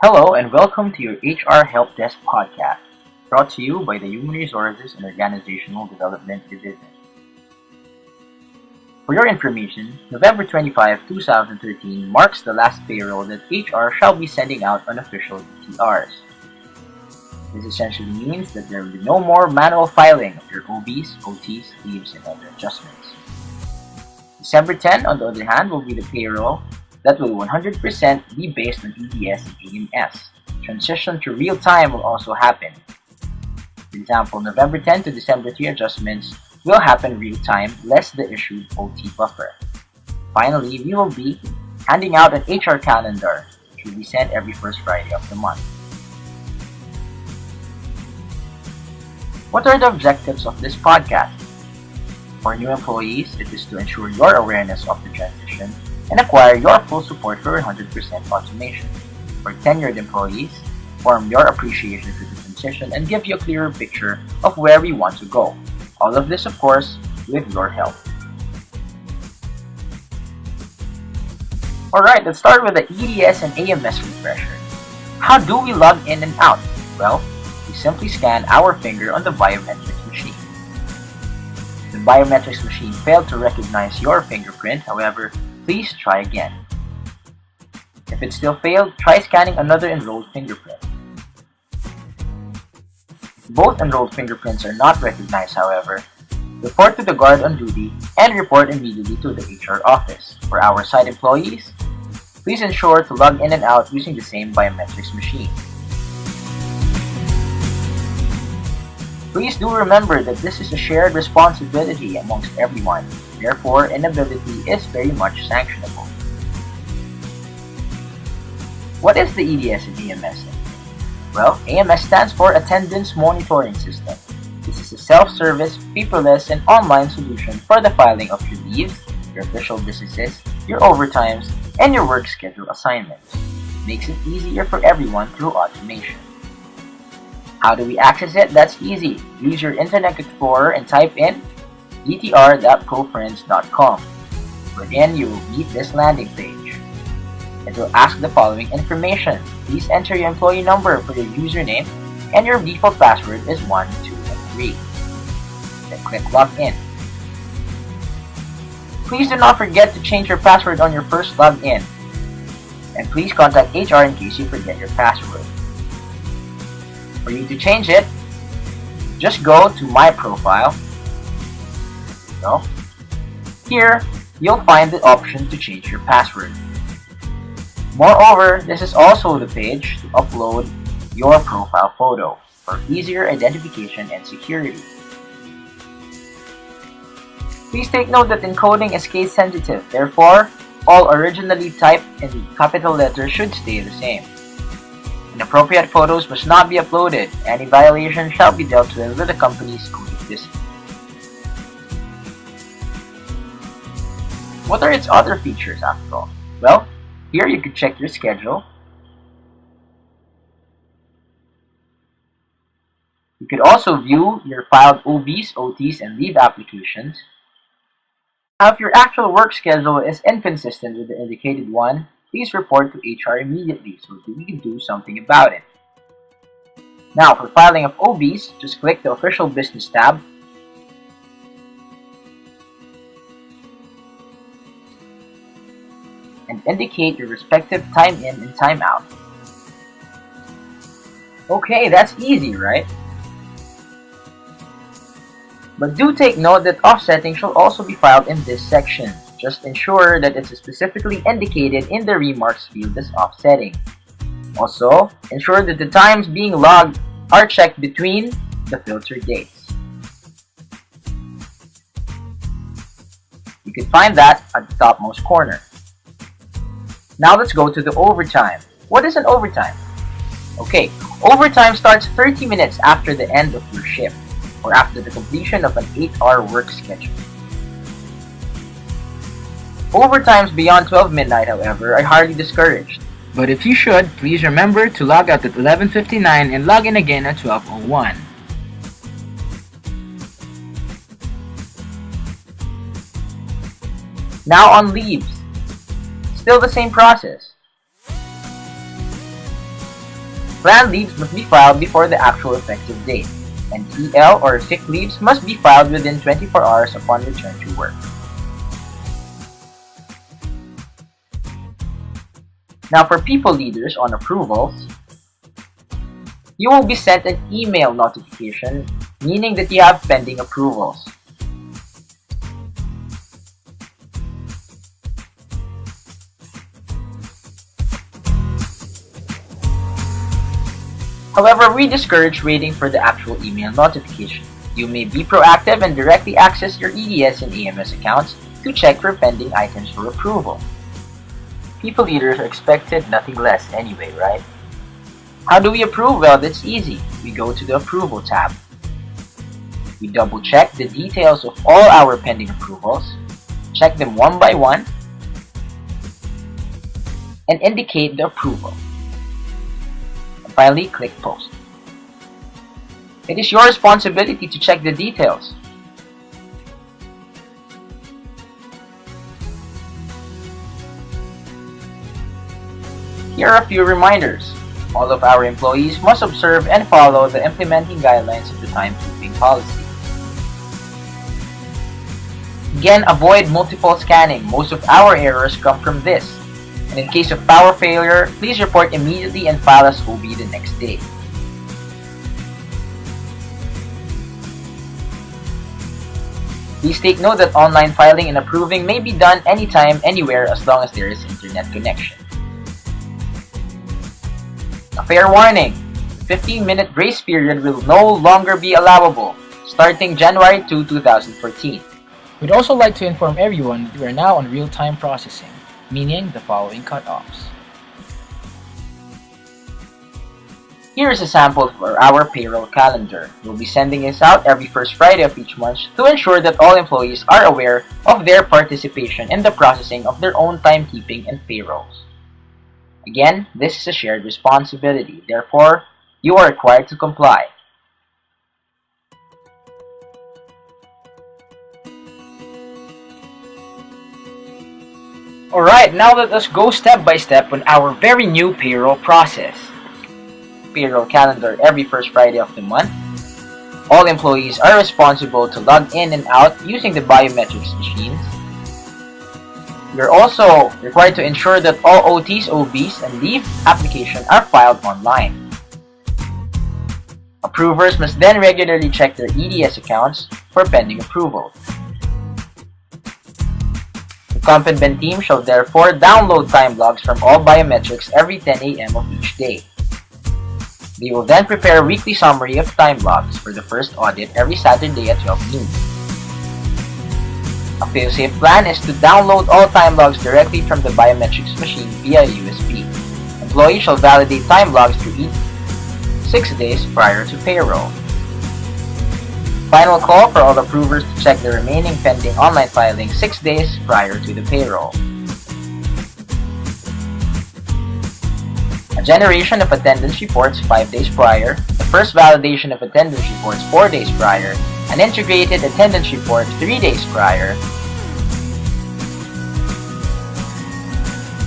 Hello and welcome to your HR Help Desk podcast, brought to you by the Human Resources and Organizational Development Division. For your information, November 25, 2013 marks the last payroll that HR shall be sending out on official ETRs. This essentially means that there will be no more manual filing of your OBs, OTs, leaves, and other adjustments. December 10, on the other hand, will be the payroll that will 100% be based on EDS and AMS. Transition to real-time will also happen. For example, November 10 to December 3 adjustments will happen real-time, less the issued OT buffer. Finally, we will be handing out an HR calendar, which will be sent every first Friday of the month. What are the objectives of this podcast? For new employees, it is to ensure your awareness of the transition and acquire your full support for 100% automation. For tenured employees, form your appreciation for the transition and give you a clearer picture of where we want to go. All of this, of course, with your help. Alright, let's start with the EDS and AMS refresher. How do we log in and out? Well, we simply scan our finger on the biometrics machine. The biometrics machine failed to recognize your fingerprint, however, please try again. If it still failed, try scanning another enrolled fingerprint. If both enrolled fingerprints are not recognized, however, report to the guard on duty and report immediately to the HR office. For our site employees, please ensure to log in and out using the same biometrics machine. Please do remember that this is a shared responsibility amongst everyone. Therefore, inability is very much sanctionable. What is the EDS and AMS? Well, AMS stands for Attendance Monitoring System. This is a self-service, paperless, and online solution for the filing of your leaves, your official businesses, your overtimes, and your work schedule assignments. It makes it easier for everyone through automation. How do we access it? That's easy. Use your Internet Explorer and type in etr.profriends.com, wherein you will meet this landing page. It will ask the following information. Please enter your employee number for your username, and your default password is 1, 2, and 3. Then click Login. Please do not forget to change your password on your first login, and please contact HR in case you forget your password. For you to change it, just go to My Profile. Here, you'll find the option to change your password. Moreover, this is also the page to upload your profile photo for easier identification and security. Please take note that encoding is case sensitive, therefore, all originally typed in capital letters should stay the same. Inappropriate photos must not be uploaded. Any violation shall be dealt with the company's code of discipline. What are its other features after all? Well, here you can check your schedule. You could also view your filed OBs, OTs, and leave applications. Now, if your actual work schedule is inconsistent with the indicated one, please report to HR immediately so that we can do something about it. Now, for filing of OBs, just click the Official Business tab. And indicate your respective time in and time out. Okay, that's easy, right? But do take note that offsetting shall also be filed in this section. Just ensure that it's specifically indicated in the remarks field as offsetting. Also, ensure that the times being logged are checked between the filter dates. You can find that at the topmost corner. Now let's go to the overtime. What is an overtime? Okay, overtime starts 30 minutes after the end of your shift or after the completion of an 8-hour work schedule. Overtimes beyond 12 midnight, however, are highly discouraged. But if you should, please remember to log out at 11:59 and log in again at 12:01. Now on leaves. Still the same process. Planned leaves must be filed before the actual effective date, and TL or sick leaves must be filed within 24 hours upon return to work. Now for people leaders on approvals, you will be sent an email notification meaning that you have pending approvals. However, we discourage waiting for the actual email notification. You may be proactive and directly access your EDS and AMS accounts to check for pending items for approval. People leaders are expected nothing less anyway, right? How do we approve? Well, that's easy. We go to the Approval tab. We double check the details of all our pending approvals, check them one by one, and indicate the approval. And finally, click Post. It is your responsibility to check the details. Here are a few reminders. All of our employees must observe and follow the implementing guidelines of the timekeeping policy. Again, avoid multiple scanning. Most of our errors come from this. And in case of power failure, please report immediately and file as OB the next day. Please take note that online filing and approving may be done anytime, anywhere as long as there is internet connection. A fair warning, the 15-minute grace period will no longer be allowable, starting January 2, 2014. We'd also like to inform everyone that we are now on real-time processing, meaning the following cutoffs. Here is a sample for our payroll calendar. We'll be sending this out every first Friday of each month to ensure that all employees are aware of their participation in the processing of their own timekeeping and payrolls. Again, this is a shared responsibility. Therefore, you are required to comply. Alright, now let us go step by step on our very new payroll process. Payroll calendar every first Friday of the month. All employees are responsible to log in and out using the biometrics machines. We are also required to ensure that all OTs, OBs, and leave applications are filed online. Approvers must then regularly check their EDS accounts for pending approval. The competent team shall therefore download time logs from all biometrics every 10 a.m. of each day. They will then prepare a weekly summary of time logs for the first audit every Saturday at 12 noon. A fail-safe plan is to download all time logs directly from the biometrics machine via USB. Employees shall validate time logs through each 6 days prior to payroll. Final call for all approvers to check the remaining pending online filing 6 days prior to the payroll. A generation of attendance reports 5 days prior, the first validation of attendance reports 4 days prior, an integrated attendance report 3 days prior.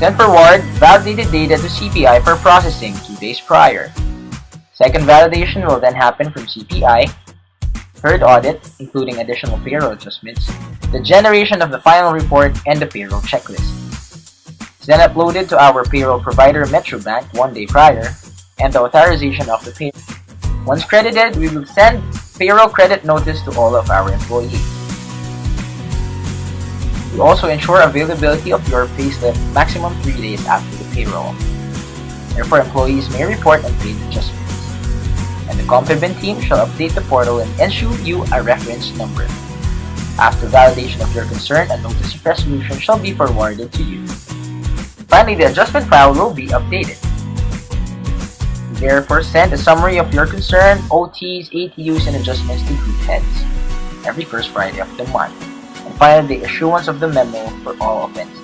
Then forward validated data to CPI for processing 2 days prior. Second validation will then happen from CPI. Third audit, including additional payroll adjustments, the generation of the final report, and the payroll checklist. It's then uploaded to our payroll provider Metrobank 1 day prior, and the authorization of the payroll. Once credited, we will send payroll credit notice to all of our employees. We also ensure availability of your payslip maximum 3 days after the payroll. Therefore, employees may report unpaid adjustments. And the competent team shall update the portal and issue you a reference number. After validation of your concern, a notice of resolution shall be forwarded to you. Finally, the adjustment file will be updated. Therefore, send a summary of your concern, OTs, ATUs, and adjustments to group heads every first Friday of the month. And finally, the issuance of the memo for all offenses.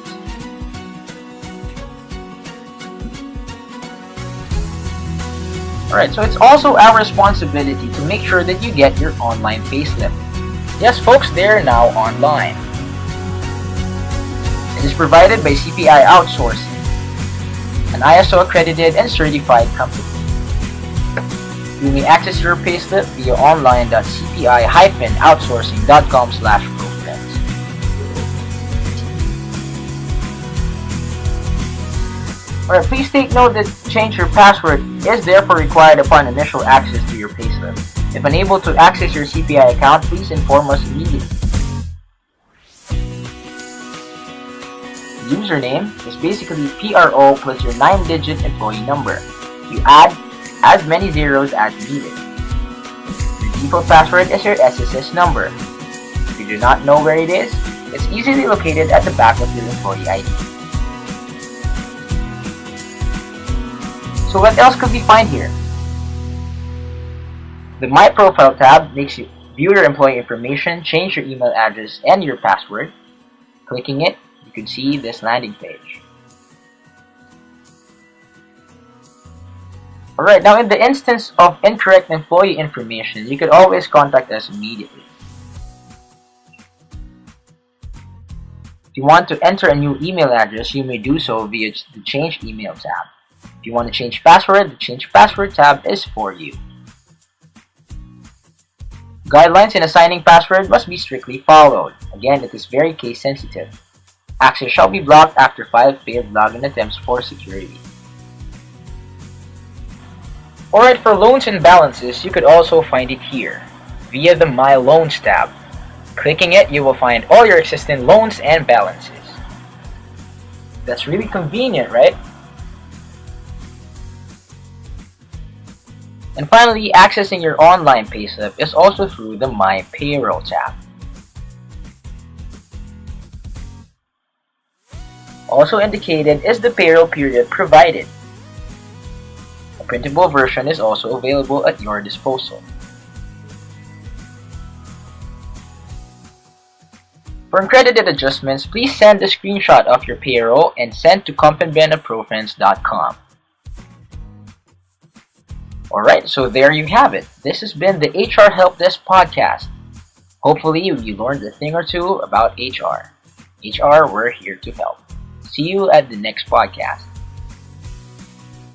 Alright, so it's also our responsibility to make sure that you get your online payslip. Yes, folks, they're now online. It is provided by CPI Outsourcing, an ISO accredited and certified company. You may access your payslip via online.cpi-outsourcing.com/profiles. Alright, please take note that change your password is therefore required upon initial access to your payslip. If unable to access your CPI account, please inform us immediately. Username is basically PRO plus your 9-digit employee number. You add as many zeros as needed. Your default password is your SSS number. If you do not know where it is, it's easily located at the back of your employee ID. So what else could we find here? The My Profile tab makes you view your employee information, change your email address, and your password. Clicking it, you can see this landing page. Alright, now in the instance of incorrect employee information, you could always contact us immediately. If you want to enter a new email address, you may do so via the Change Email tab. If you want to change password, the Change Password tab is for you. Guidelines in assigning password must be strictly followed. Again, it is very case sensitive. Access shall be blocked after 5 failed login attempts for security. Alright, for loans and balances, you could also find it here, via the My Loans tab. Clicking it, you will find all your existing loans and balances. That's really convenient, right? And finally, accessing your online payslip is also through the My Payroll tab. Also indicated is the payroll period provided. A printable version is also available at your disposal. For uncredited adjustments, please send a screenshot of your payroll and send to compinben@profins.com. Alright, so there you have it. This has been the HR Help Desk podcast. Hopefully you learned a thing or two about HR. HR, we're here to help. See you at the next podcast.